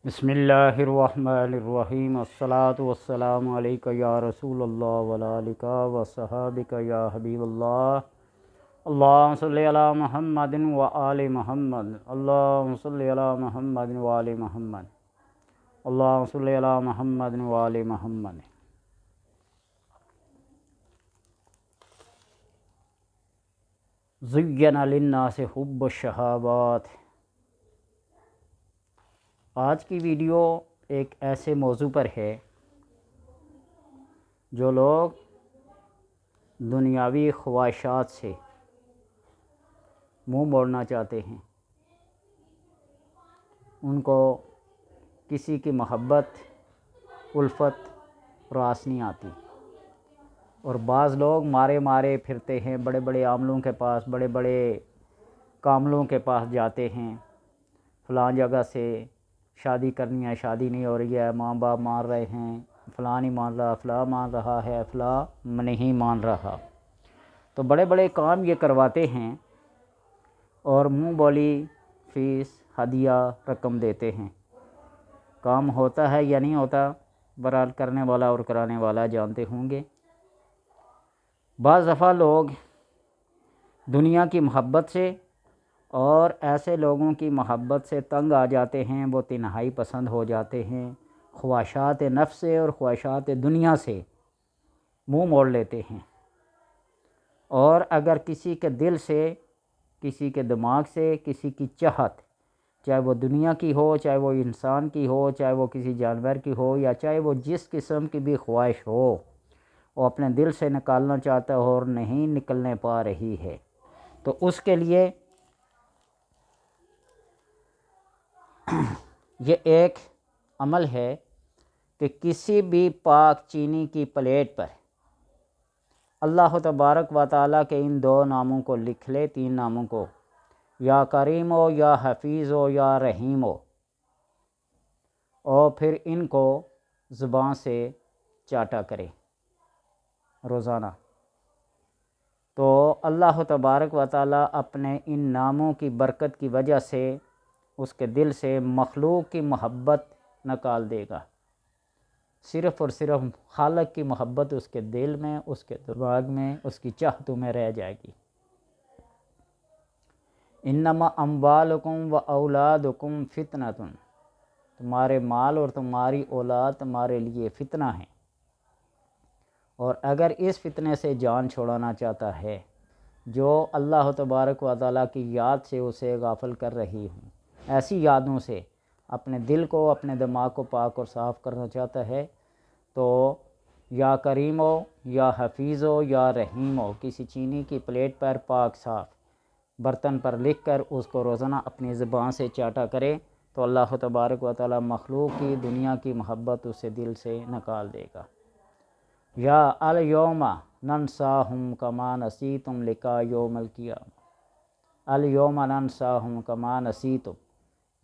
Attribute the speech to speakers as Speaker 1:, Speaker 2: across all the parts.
Speaker 1: بسم اللہ الرحمن الرحیم الصلاۃ والسلام علیک یا رسول اللہ وعلیک وصحابک یا حبیب اللہ اللہم صلی علی محمد وآل محمد اللہم صلی علی محمد وآل محمد اللہم صلی علی محمد وآل محمد۔ زین للناس حب الشہوات۔ آج کی ویڈیو ایک ایسے موضوع پر ہے جو لوگ دنیاوی خواہشات سے منہ موڑنا چاہتے ہیں، ان کو کسی کی محبت الفت راس نہیں آتی، اور بعض لوگ مارے پھرتے ہیں، بڑے بڑے عاملوں کے پاس، بڑے بڑے کاملوں کے پاس جاتے ہیں، فلاں جگہ سے شادی کرنی ہے، شادی نہیں ہو رہی ہے، ماں باپ مان رہے ہیں، فلاں نہیں مان رہا، فلاں مان رہا ہے، فلاں نہیں مان رہا، تو بڑے بڑے کام یہ کرواتے ہیں اور منہ بولی فیس ہدیہ رقم دیتے ہیں۔ کام ہوتا ہے یا نہیں ہوتا، بہرحال کرنے والا اور کرانے والا جانتے ہوں گے۔ بعض دفعہ لوگ دنیا کی محبت سے اور ایسے لوگوں کی محبت سے تنگ آ جاتے ہیں، وہ تنہائی پسند ہو جاتے ہیں، خواہشات نفس سے اور خواہشات دنیا سے منہ موڑ لیتے ہیں، اور اگر کسی کے دل سے، کسی کے دماغ سے، کسی کی چاہت، چاہے وہ دنیا کی ہو، چاہے وہ انسان کی ہو، چاہے وہ کسی جانور کی ہو، یا چاہے وہ جس قسم کی بھی خواہش ہو، وہ اپنے دل سے نکالنا چاہتا ہو اور نہیں نکلنے پا رہی ہے، تو اس کے لیے یہ ایک عمل ہے کہ کسی بھی پاک چینی کی پلیٹ پر اللہ تبارک و تعالیٰ کے ان دو ناموں کو لکھ لے، تین ناموں کو، یا کریم ہو، یا حفیظ ہو، یا رحیم ہو، اور پھر ان کو زبان سے چاٹا کرے روزانہ، تو اللہ تبارک و تعالیٰ اپنے ان ناموں کی برکت کی وجہ سے اس کے دل سے مخلوق کی محبت نکال دے گا، صرف اور صرف خالق کی محبت اس کے دل میں، اس کے دماغ میں، اس کی چاہتوں میں رہ جائے گی۔ انما اموالکم و اولادکم فتنۃ، تمہارے مال اور تمہاری اولاد تمہارے لیے فتنہ ہیں، اور اگر اس فتنے سے جان چھوڑانا چاہتا ہے جو اللہ تبارک و تعالیٰ کی یاد سے اسے غافل کر رہی ہوں، ایسی یادوں سے اپنے دل کو، اپنے دماغ کو پاک اور صاف کرنا چاہتا ہے، تو یا کریم ہو، یا حفیظ ہو، یا رحیم ہو، کسی چینی کی پلیٹ پر پاک صاف برتن پر لکھ کر اس کو روزانہ اپنی زبان سے چاٹا کرے، تو اللہ تبارک و تعالیٰ مخلوق کی، دنیا کی محبت اسے دل سے نکال دے گا۔ یا الیوم ننساہم کما نسیتم لقاء یوم القیامہ، الیوم ننساہم کما نسیتم،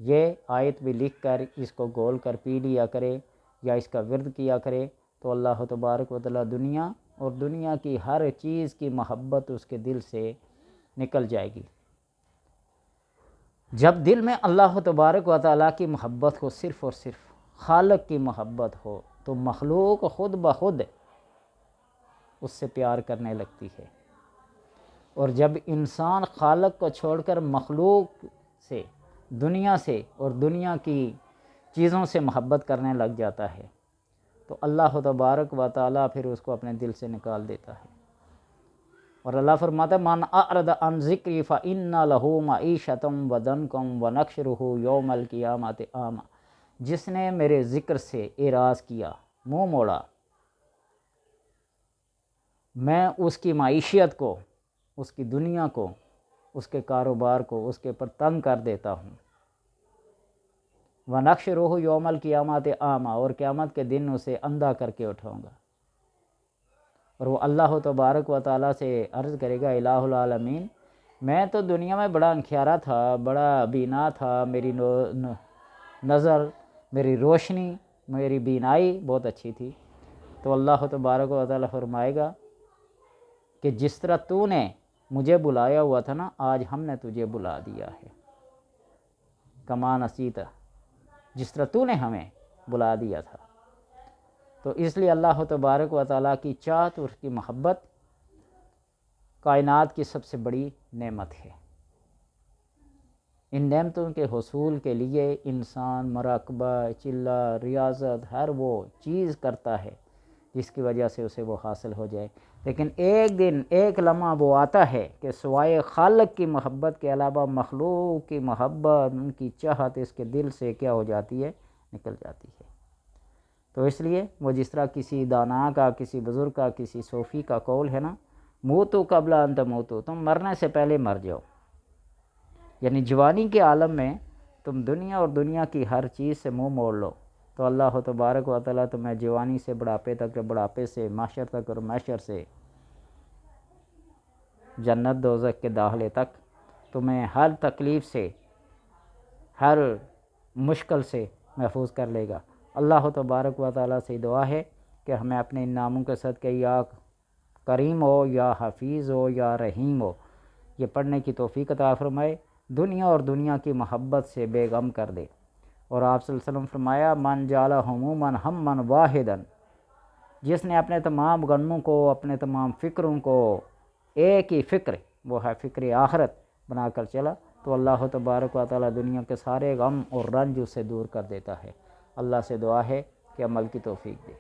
Speaker 1: یہ آیت بھی لکھ کر اس کو گول کر پی لیا کرے یا اس کا ورد کیا کرے، تو اللہ تبارک و تعالیٰ دنیا اور دنیا کی ہر چیز کی محبت اس کے دل سے نکل جائے گی۔ جب دل میں اللہ تبارک و تعالیٰ کی محبت ہو، صرف اور صرف خالق کی محبت ہو، تو مخلوق خود بخود اس سے پیار کرنے لگتی ہے، اور جب انسان خالق کو چھوڑ کر مخلوق سے، دنیا سے اور دنیا کی چیزوں سے محبت کرنے لگ جاتا ہے، تو اللہ تبارک و تعالیٰ پھر اس کو اپنے دل سے نکال دیتا ہے، اور اللہ فرماتا ہے من اعرض عن ذکری فإن لہ معیشۃ وضنکا ونحشرہ یوم القیامۃ اعمی، جس نے میرے ذکر سے اعراض کیا، منہ موڑا، میں اس کی معیشت کو، اس کی دنیا کو، اس کے کاروبار کو اس کے پر تنگ کر دیتا ہوں، وَنَحْشُرُهُ یوم القیامۃ اعمی، اور قیامت کے دن اسے اندھا کر کے اٹھاؤں گا، اور وہ اللہ تبارک و تعالیٰ سے عرض کرے گا الہ العالمین، میں تو دنیا میں بڑا انکھیارا تھا، بڑا بینا تھا، میری نظر، میری روشنی، میری بینائی بہت اچھی تھی، تو اللہ تبارک و تعالیٰ فرمائے گا کہ جس طرح تو نے مجھے بلایا ہوا تھا نا، آج ہم نے تجھے بلا دیا ہے، کما نسیت، جس طرح تو نے ہمیں بلا دیا تھا۔ تو اس لیے اللہ تبارک و تعالیٰ کی چاہت اور اس کی محبت کائنات کی سب سے بڑی نعمت ہے۔ ان نعمتوں کے حصول کے لیے انسان مراقبہ، چلہ، ریاضت، ہر وہ چیز کرتا ہے جس کی وجہ سے اسے وہ حاصل ہو جائے، لیکن ایک دن ایک لمحہ وہ آتا ہے کہ سوائے خالق کی محبت کے علاوہ مخلوق کی محبت، ان کی چاہت اس کے دل سے کیا ہو جاتی ہے؟ نکل جاتی ہے۔ تو اس لیے وہ جس طرح کسی دانا کا، کسی بزرگ کا، کسی صوفی کا قول ہے نا، موتو قبل ان تموتو، تم مرنے سے پہلے مر جاؤ، یعنی جوانی کے عالم میں تم دنیا اور دنیا کی ہر چیز سے منہ موڑ لو، تو اللہ تبارک و تعالیٰ تمہیں جوانی سے بڑھاپے تک، بڑھاپے سے محشر تک، اور محشر سے جنت دوزخ کے داخلے تک تمہیں ہر تکلیف سے، ہر مشکل سے محفوظ کر لے گا۔ اللہ تبارک و تعالیٰ سے دعا ہے کہ ہمیں اپنے ان ناموں کے صدقے یا کریم ہو، یا حفیظ ہو، یا رحیم ہو، یہ پڑھنے کی توفیق عطا فرمائے، دنیا اور دنیا کی محبت سے بے غم کر دے۔ اور آپ صلی اللہ علیہ وسلم فرمایا من جعل ہموما ہما واحدا، جس نے اپنے تمام غموں کو، اپنے تمام فکروں کو ایک ہی فکر، وہ ہے فکر آخرت، بنا کر چلا، تو اللہ تبارک و تعالیٰ دنیا کے سارے غم اور رنج اسے دور کر دیتا ہے۔ اللہ سے دعا ہے کہ عمل کی توفیق دے۔